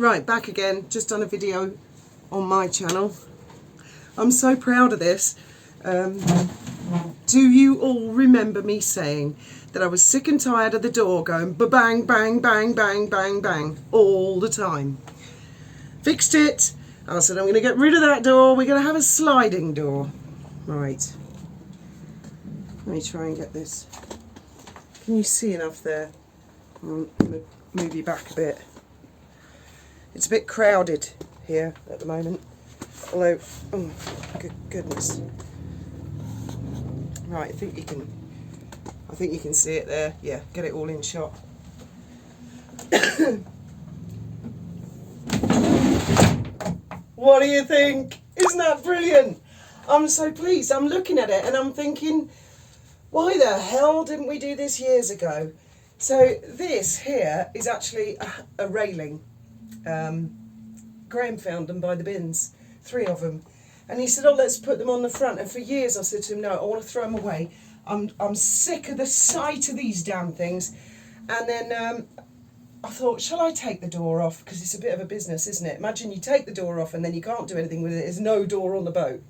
Right, back again, just done a video on my channel. I'm so proud of this. Do you all remember me saying that I was sick and tired of the door going ba-bang, bang, bang, bang, bang, bang all the time? Fixed it. I said I'm going to get rid of that door. We're going to have a sliding door. Right. Let me try and get this. Can you see enough there? I'm going to move you back a bit. It's a bit crowded here at the moment. Although, oh, good goodness. Right, I think you can see it there. Yeah, get it all in shot. What do you think? Isn't that brilliant? I'm so pleased. I'm looking at it and I'm thinking, why the hell didn't we do this years ago? So this here is actually a railing. Graham found them by the bins, 3 of them, and he said, oh, let's put them on the front. And for years I said to him, no, I want to throw them away. I'm sick of the sight of these damn things. And then I thought, shall I take the door off? Because it's a bit of a business, isn't it? Imagine you take the door off and then you can't do anything with it. There's no door on the boat.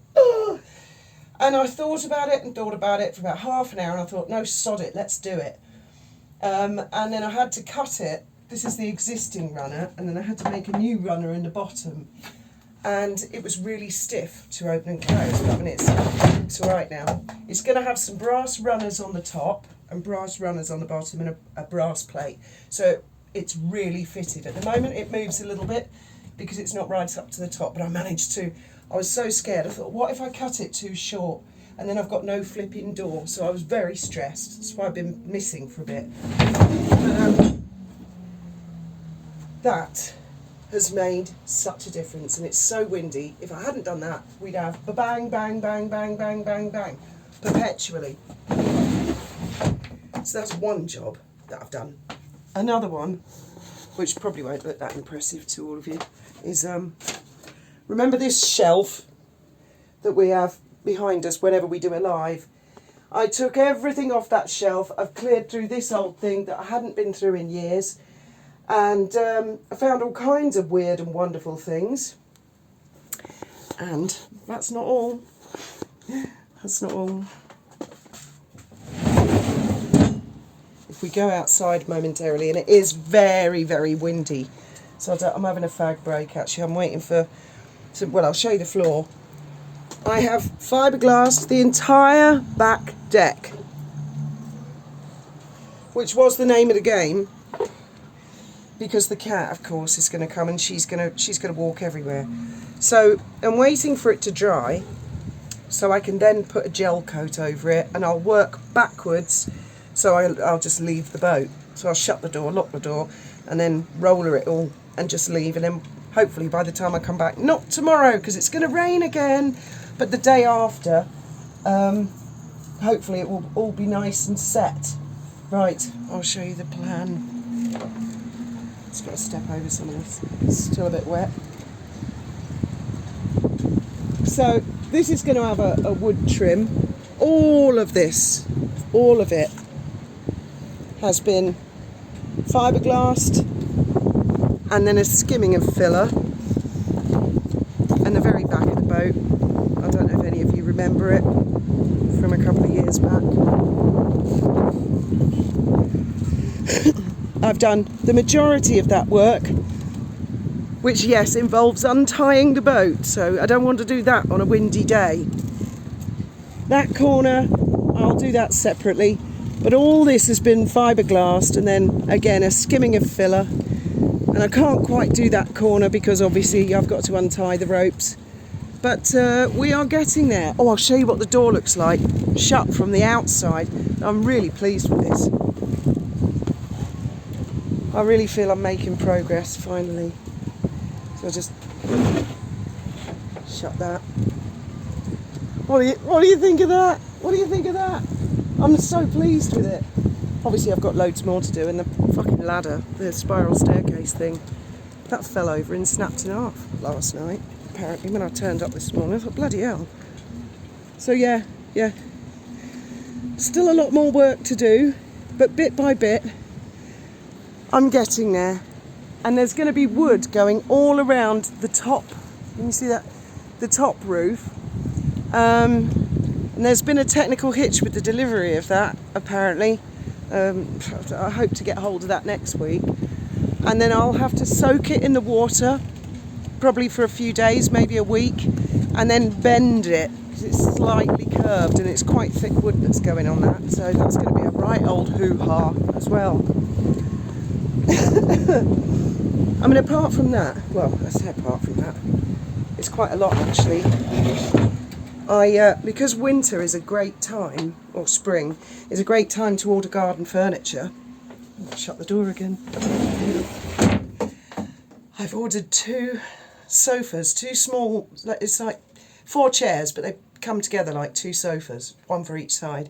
And I thought about it and thought about it for about half an hour, and I thought, no, sod it, let's do it. And then I had to cut it. This is the existing runner, and then I had to make a new runner in the bottom. And it was really stiff to open and close, but I mean, it's all right now. It's going to have some brass runners on the top and brass runners on the bottom and a brass plate. So it's really fitted. At the moment it moves a little bit because it's not right up to the top, but I managed to. I was so scared. I thought, what if I cut it too short? And then I've got no flipping door. So I was very stressed. That's why I've been missing for a bit. That has made such a difference, and it's so windy. If I hadn't done that, we'd have a bang, bang, bang, bang, bang, bang, bang, perpetually. So that's one job that I've done. Another one, which probably won't look that impressive to all of you, is remember this shelf that we have behind us whenever we do a live? I took everything off that shelf. I've cleared through this old thing that I hadn't been through in years. And I found all kinds of weird and wonderful things. And that's not all. That's not all. If we go outside momentarily, and it is very, very windy. So I'm having a fag break, actually. I'm waiting for... well, I'll show you the floor. I have fiberglassed the entire back deck, which was the name of the game. Because the cat, of course, is going to come and she's going to walk everywhere. So I'm waiting for it to dry so I can then put a gel coat over it, and I'll work backwards. So I'll just leave the boat. So I'll shut the door, lock the door, and then roller it all and just leave. And then hopefully by the time I come back, not tomorrow because it's going to rain again, but the day after, hopefully it will all be nice and set. Right, I'll show you the plan. Just got to step over some of this. It's still a bit wet. So this is going to have a wood trim. All of this, all of it, has been fiberglassed, and then a skimming of filler. And the very back of the boat, I don't know if any of you remember it from a couple of years back. I've done the majority of that work, which, yes, involves untying the boat, so I don't want to do that on a windy day. That corner, I'll do that separately, but all this has been fiberglassed, and then, again, a skimming of filler. And I can't quite do that corner because, obviously, I've got to untie the ropes. But we are getting there. Oh, I'll show you what the door looks like, shut from the outside. I'm really pleased with this. I really feel I'm making progress, finally. So I'll just shut that. What do you think of that? What do you think of that? I'm so pleased with it. Obviously I've got loads more to do, and the fucking ladder, the spiral staircase thing, that fell over and snapped in half last night, apparently, when I turned up this morning. I thought, bloody hell. So yeah. Still a lot more work to do, but bit by bit, I'm getting there. and there's going to be wood going all around the top. Can you see that? The top roof. And there's been a technical hitch with the delivery of that, apparently. I hope to get hold of that next week. And then I'll have to soak it in the water, probably for a few days, maybe a week, and then bend it. It's slightly curved and it's quite thick wood that's going on that. So that's going to be a right old hoo-ha as well. I mean, apart from that, well, I say apart from that, it's quite a lot actually. Because winter is a great time, or spring, is a great time to order garden furniture. Shut the door again. I've ordered 2 sofas, 2 small, it's like 4 chairs, but they come together like 2 sofas, 1 for each side,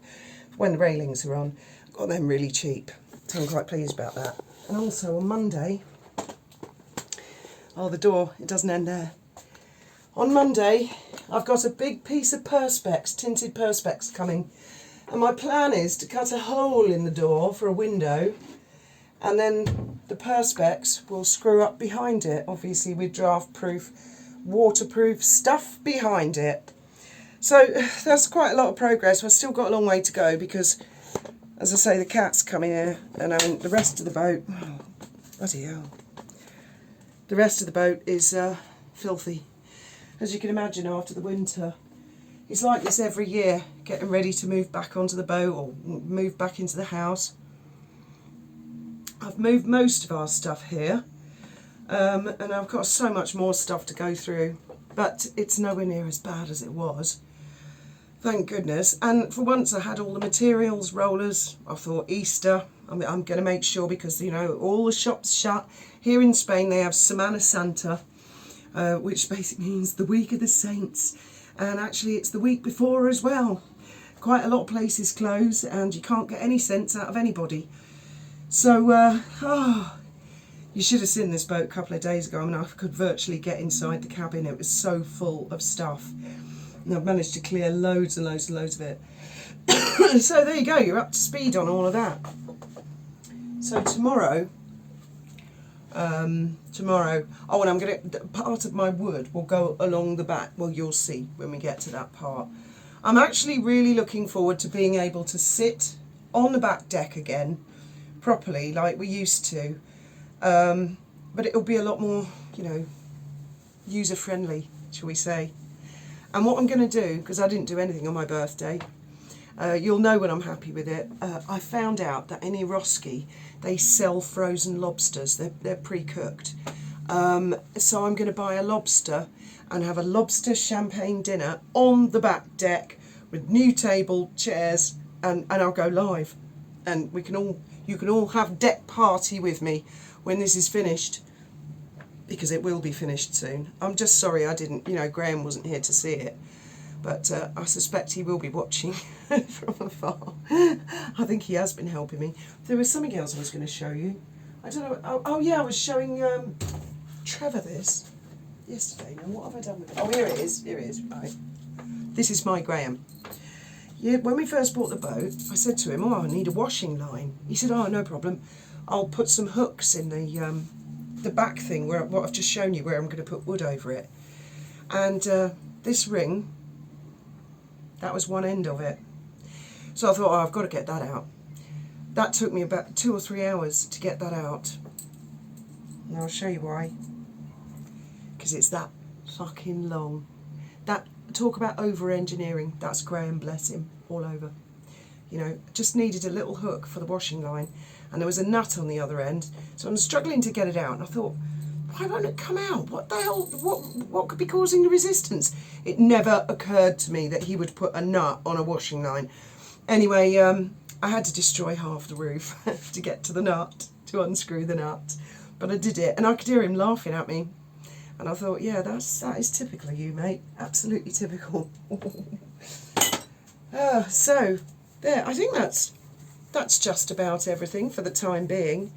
when the railings are on. I got them really cheap, so I'm quite pleased about that. And also on Monday, oh, the door, it doesn't end there. On Monday, I've got a big piece of Perspex, tinted Perspex coming. And my plan is to cut a hole in the door for a window, and then the Perspex will screw up behind it, obviously with draft-proof, waterproof stuff behind it. So that's quite a lot of progress. I've still got a long way to go because, as I say, the cat's coming here, and I mean, the rest of the boat, oh, bloody hell. The rest of the boat is filthy. As you can imagine, after the winter, it's like this every year, getting ready to move back onto the boat or move back into the house. I've moved most of our stuff here, and I've got so much more stuff to go through, but it's nowhere near as bad as it was. Thank goodness. And for once I had all the materials, rollers. I thought Easter, I'm going to make sure, because, you know, all the shops shut. Here in Spain they have Semana Santa, which basically means the week of the saints, and actually it's the week before as well. Quite a lot of places close and you can't get any sense out of anybody. So you should have seen this boat a couple of days ago. I mean, I could virtually get inside the cabin. It was so full of stuff, and I've managed to clear loads and loads and loads of it. So there you go, you're up to speed on all of that. So tomorrow, oh, and I'm going to, part of my wood will go along the back. Well, you'll see when we get to that part. I'm actually really looking forward to being able to sit on the back deck again, properly, like we used to. But it'll be a lot more, you know, user-friendly, shall we say. And what I'm going to do, because I didn't do anything on my birthday, you'll know when I'm happy with it. I found out that in Eroski they sell frozen lobsters. They're pre-cooked. So I'm going to buy a lobster and have a lobster champagne dinner on the back deck with new table, chairs, and I'll go live. And you can all have deck party with me when this is finished, because it will be finished soon. I'm just sorry I didn't, you know, Graham wasn't here to see it. But I suspect he will be watching from afar. I think he has been helping me. There was something else I was going to show you. I don't know. Oh yeah, I was showing Trevor this yesterday. Now what have I done with it? Oh, here it is. Here it is. Right. This is my Graham. Yeah, when we first bought the boat, I said to him, "Oh, I need a washing line." He said, "Oh, no problem. I'll put some hooks in the back thing where what I've just shown you, where I'm going to put wood over it." And this ring, that was one end of it. So I thought, oh, I've got to get that out. That took me about 2 or 3 hours to get that out. And I'll show you why. Because it's that fucking long. That, talk about over-engineering, that's Graham, bless him, all over. You know, just needed a little hook for the washing line, and there was a nut on the other end, so I'm struggling to get it out, and I thought, why won't it come out? What the hell, what could be causing the resistance? It never occurred to me that he would put a nut on a washing line. Anyway, I had to destroy half the roof to get to the nut, to unscrew the nut, but I did it, and I could hear him laughing at me. And I thought, yeah, that is typical of you, mate. Absolutely typical. So, there, I think that's just about everything for the time being.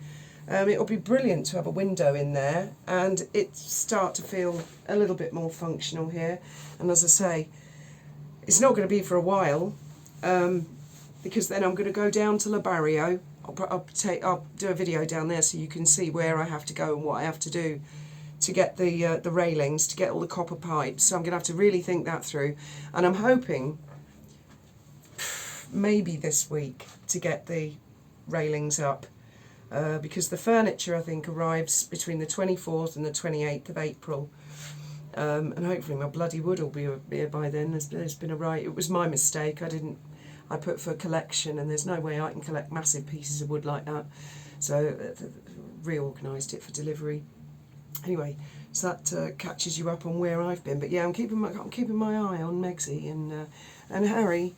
It'll be brilliant to have a window in there and it start to feel a little bit more functional here. And as I say, it's not going to be for a while, because then I'm going to go down to La Barrio I'll do a video down there so you can see where I have to go and what I have to do to get the railings, to get all the copper pipes. So I'm going to have to really think that through, and I'm hoping maybe this week to get the railings up, because the furniture I think arrives between the 24th and the 28th of April, and hopefully my bloody wood will be here by then. There's been it was my mistake. I put for collection, and there's no way I can collect massive pieces of wood like that, so reorganised it for delivery. Anyway, so that catches you up on where I've been. But yeah, I'm keeping my eye on Megsy and Harry.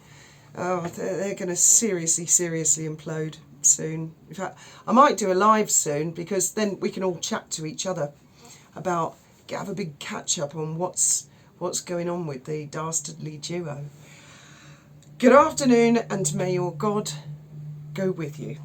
Oh, they're going to seriously implode soon. In fact, I might do a live soon, because then we can all chat to each other about, have a big catch up on what's going on with the dastardly duo. Good afternoon, and may your God go with you.